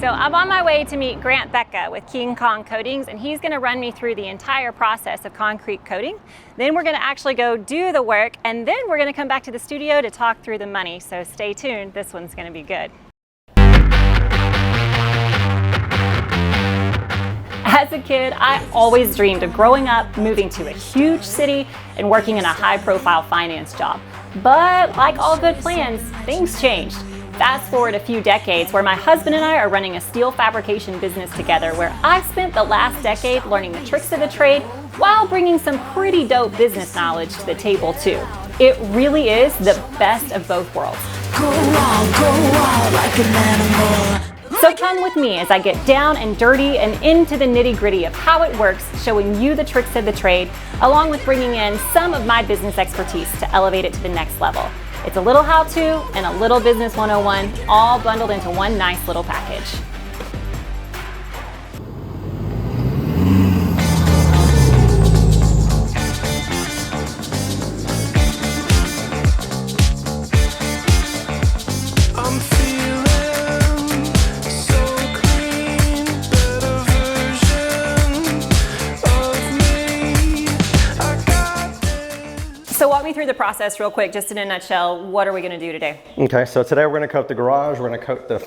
So I'm on my way to meet Grant Becka with King Kong Coatings, and he's going to run me through the entire process of concrete coating. Then we're going to actually go do the work, and then we're going to come back to the studio to talk through the money. So stay tuned, this one's going to be good. As a kid, I always dreamed of growing up, moving to a huge city, and working in a high-profile finance job. But like all good plans, things changed. Fast forward a few decades where my husband and I are running a steel fabrication business together, where I've spent the last decade learning the tricks of the trade while bringing some pretty dope business knowledge to the table too. It really is the best of both worlds. Go wild like an animal. So come with me as I get down and dirty and into the nitty-gritty of how it works, showing you the tricks of the trade, along with bringing in some of my business expertise to elevate it to the next level. It's a little how-to and a little business 101, all bundled into one nice little package. So walk me through the process real quick, just in a nutshell. What are we going to do today? Okay, so today we're going to coat the garage, we're going to coat the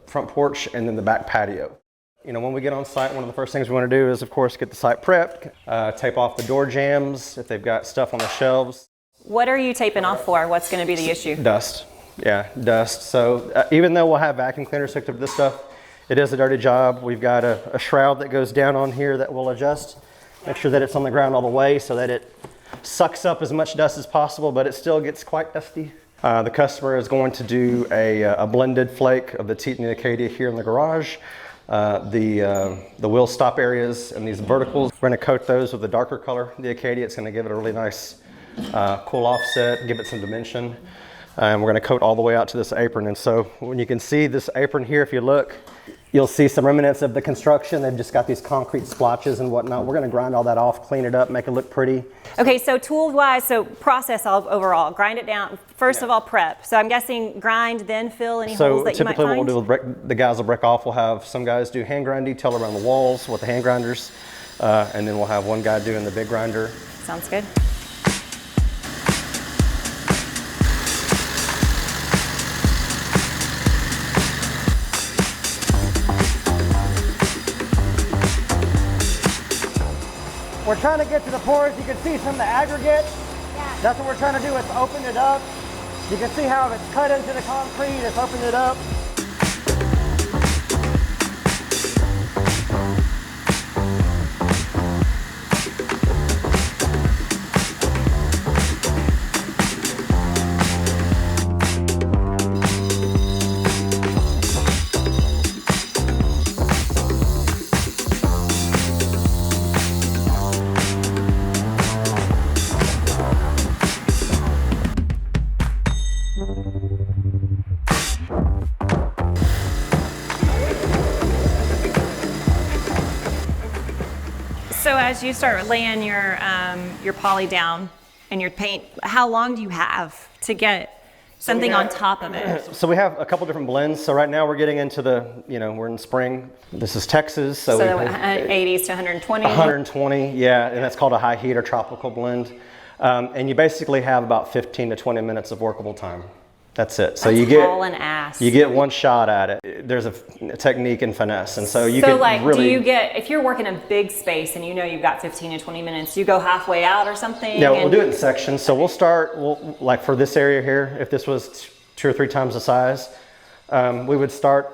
front porch, and then the back patio. You know, when we get on site, one of the first things we want to do is, of course, get the site prepped, tape off the door jambs if they've got stuff on the shelves. What are you taping off for? What's going to be the issue? Dust. Yeah, dust. So even though we'll have vacuum cleaners hooked up to this stuff, it is a dirty job. We've got a shroud that goes down on here that will adjust. Make sure that it's on the ground all the way so that it sucks up as much dust as possible, but it still gets quite dusty. The customer is going to do a blended flake of the teak and the acacia here in the garage. The wheel stop areas and these verticals, we're going to coat those with a darker color. The acacia, it's going to give it a really nice cool offset, give it some dimension. And we're going to coat all the way out to this apron. And so when you can see this apron here, if you look, you'll see some remnants of the construction. They've just got these concrete splotches and whatnot. We're going to grind all that off, clean it up, make it look pretty. Okay, so tool-wise, so process overall, grind it down. First of all, prep. So I'm guessing grind, then fill any holes that you might find? So typically what we'll do, the guys will break off. We'll have some guys do hand grind detail around the walls with the hand grinders. And then we'll have one guy doing the big grinder. Sounds good. We're trying to get to the pores. You can see some of the aggregate. Yeah. That's what we're trying to do, is open it up. You can see how it's cut into the concrete, it's opened it up. So as you start laying your poly down and your paint, how long do you have to get something on top of it? So we have a couple different blends. So right now we're getting into we're in spring. This is Texas. So 80s to 120? 120, yeah, and that's called a high heat or tropical blend. And you basically have about 15 to 20 minutes of workable time. That's it. So you get one shot at it. There's a technique and finesse, and so you can really. Do you get, if you're working a big space and you know you've got 15 to 20 minutes, you go halfway out or something? Yeah, we'll do it in sections. So we'll start, like for this area here, if this was 2 or 3 times the size, we would start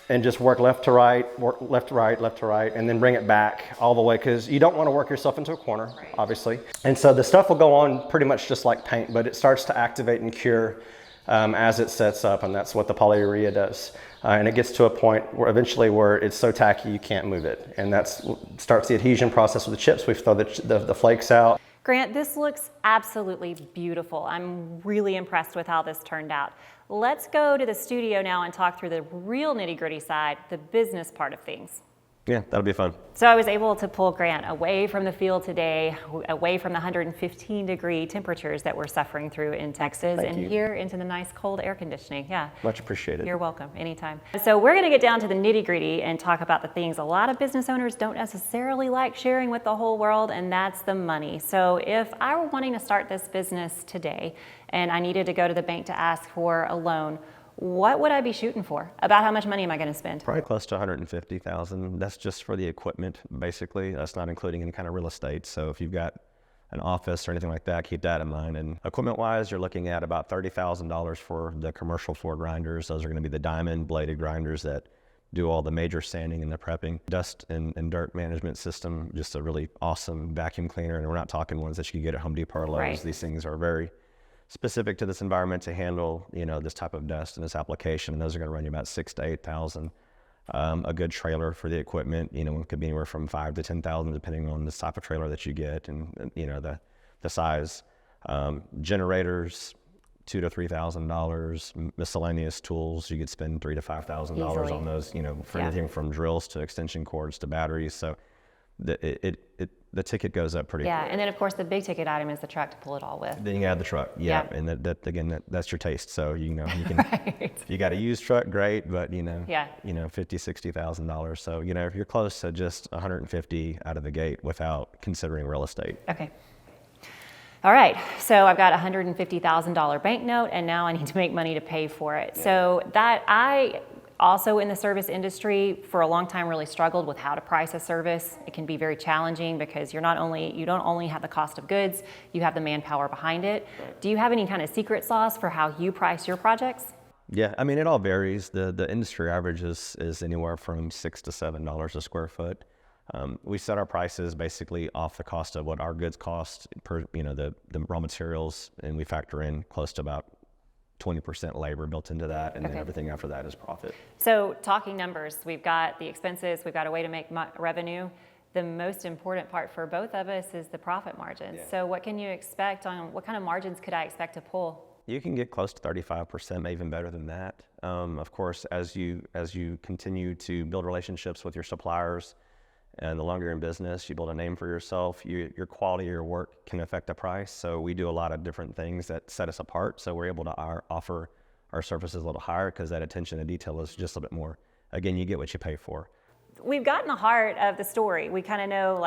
and just work left to right, work left to right, left to right, and then bring it back all the way, because you don't want to work yourself into a corner, obviously. And so the stuff will go on pretty much just like paint, but it starts to activate and cure as it sets up, and that's what the polyurea does. And it gets to a point where eventually it's so tacky you can't move it, and that starts the adhesion process with the chips. We throw the flakes out. Grant, this looks absolutely beautiful. I'm really impressed with how this turned out. Let's go to the studio now and talk through the real nitty-gritty side, the business part of things. Yeah, that'll be fun. So I was able to pull Grant away from the field today, away from the 115-degree temperatures that we're suffering through in Texas, Thank and you. here into the nice cold air conditioning. Yeah. Much appreciated. You're welcome, anytime. So we're going to get down to the nitty-gritty and talk about the things a lot of business owners don't necessarily like sharing with the whole world, and that's the money. So if I were wanting to start this business today and I needed to go to the bank to ask for a loan, what would I be shooting for? About how much money am I going to spend? Probably close to 150,000. That's just for the equipment, basically. That's not including any kind of real estate. So if you've got an office or anything like that, keep that in mind. And equipment-wise, you're looking at about $30,000 for the commercial floor grinders. Those are going to be the diamond bladed grinders that do all the major sanding and the prepping. Dust and dirt management system, just a really awesome vacuum cleaner. And we're not talking ones that you can get at Home Depot or Lowe's. Right. These things are very specific to this environment to handle, this type of dust and this application. And those are going to run you about 6,000 to 8,000. A good trailer for the equipment, it could be anywhere from 5,000 to 10,000, depending on the type of trailer that you get and the size. Generators, $2,000 to $3,000. Miscellaneous tools, you could spend $3,000 to $5,000 on those. For anything from drills to extension cords to batteries. So the ticket goes up pretty quick. And then of course the big ticket item is the truck to pull it all with. Then you add the truck, and that again, that's your taste. So you can, Right. if you got a used truck, great, but $50,000 to $60,000. So if you're close to just 150 out of the gate without considering real estate. Okay. All right, so I've got a $150,000 banknote, and now I need to make money to pay for it. So that I also in the service industry for a long time really struggled with how to price a service. It can be very challenging because you don't only have the cost of goods, you have the manpower behind it. Do you have any kind of secret sauce for how you price your projects? Yeah, I mean, it all varies. The industry average is anywhere from $6 to $7 a square foot. We set our prices basically off the cost of what our goods cost per, the raw materials, and we factor in close to about 20% labor built into that, and then everything after that is profit. So talking numbers, we've got the expenses, we've got a way to make revenue. The most important part for both of us is the profit margins. So what can you expect what kind of margins could I expect to pull? You can get close to 35%, maybe even better than that. Of course, as you continue to build relationships with your suppliers, and the longer you're in business, you build a name for yourself, your quality of your work can affect the price. So we do a lot of different things that set us apart. So we're able to offer our services a little higher because that attention to detail is just a bit more. Again, you get what you pay for. We've gotten the heart of the story. We kind of know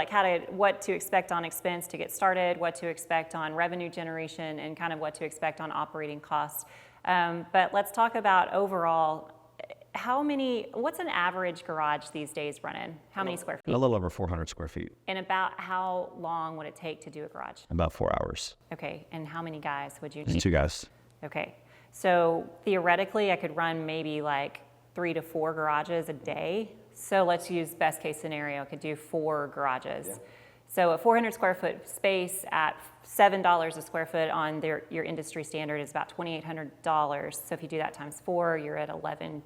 what to expect on expense to get started, what to expect on revenue generation, and kind of what to expect on operating costs. But let's talk about overall, what's an average garage these days running? How many square feet? A little over 400 square feet. And about how long would it take to do a garage? About 4 hours. Okay, and how many guys would you need? 2 guys. Okay, so theoretically I could run maybe like 3 to 4 garages a day. So let's use best case scenario, I could do 4 garages. Yeah. So a 400 square foot space at $7 a square foot on your industry standard is about $2,800. So if you do that times 4, you're at $11,200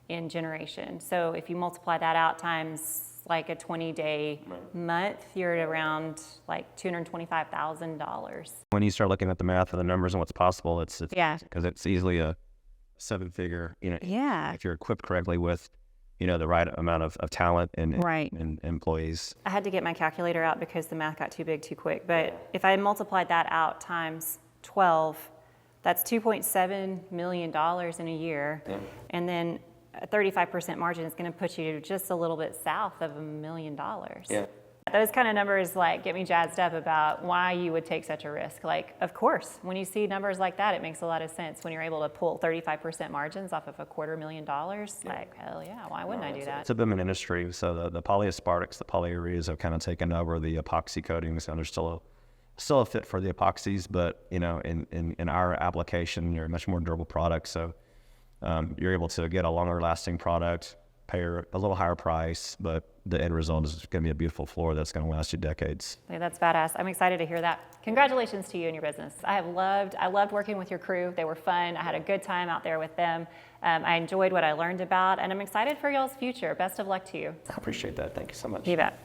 in generation. So if you multiply that out times like a 20-day month, you're at around like $225,000. When you start looking at the math and the numbers and what's possible, it's because it's easily a 7-figure, if you're equipped correctly with the right amount of talent and employees. I had to get my calculator out because the math got too big too quick. But if I multiplied that out times 12, that's $2.7 million in a year. Yeah. And then a 35% margin is going to put you just a little bit south of $1 million. Yeah. Those kind of numbers get me jazzed up about why you would take such a risk. Of course, when you see numbers like that, it makes a lot of sense. When you're able to pull 35% margins off of $250,000, hell yeah, why wouldn't I do that? It's a booming industry. So the polyaspartics, the polyureas have kind of taken over the epoxy coatings, and there's still a fit for the epoxies, but in our application, you're a much more durable product. So you're able to get a longer lasting product, pay a little higher price, but the end result is going to be a beautiful floor that's going to last you decades. Yeah, that's badass. I'm excited to hear that. Congratulations to you and your business. I loved working with your crew. They were fun. I had a good time out there with them. I enjoyed what I learned about, and I'm excited for y'all's future. Best of luck to you. I appreciate that. Thank you so much. You bet.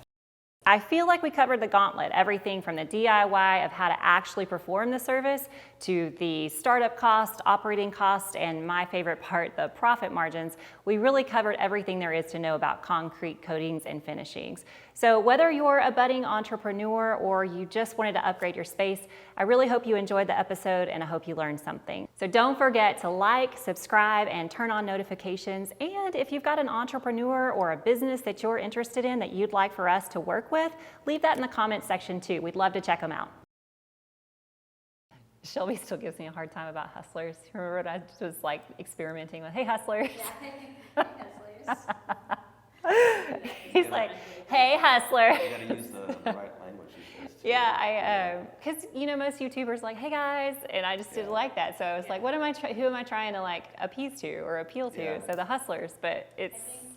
I feel like we covered the gauntlet, everything from the DIY of how to actually perform the service to the startup cost, operating cost, and my favorite part, the profit margins. We really covered everything there is to know about concrete coatings and finishings. So whether you're a budding entrepreneur or you just wanted to upgrade your space, I really hope you enjoyed the episode and I hope you learned something. So don't forget to like, subscribe, and turn on notifications. And if you've got an entrepreneur or a business that you're interested in that you'd like for us to work with, leave that in the comments section too. We'd love to check them out. Shelby still gives me a hard time about hustlers. Remember when I was like experimenting with, hey hustlers. Yeah, hustlers. He's like, hey hustler. You gotta use the right language these days too. Yeah, because you know most YouTubers are like, hey guys, and I just didn't like that. So I was like, who am I trying to like appease to or appeal to? Yeah. So the hustlers, but it's. I think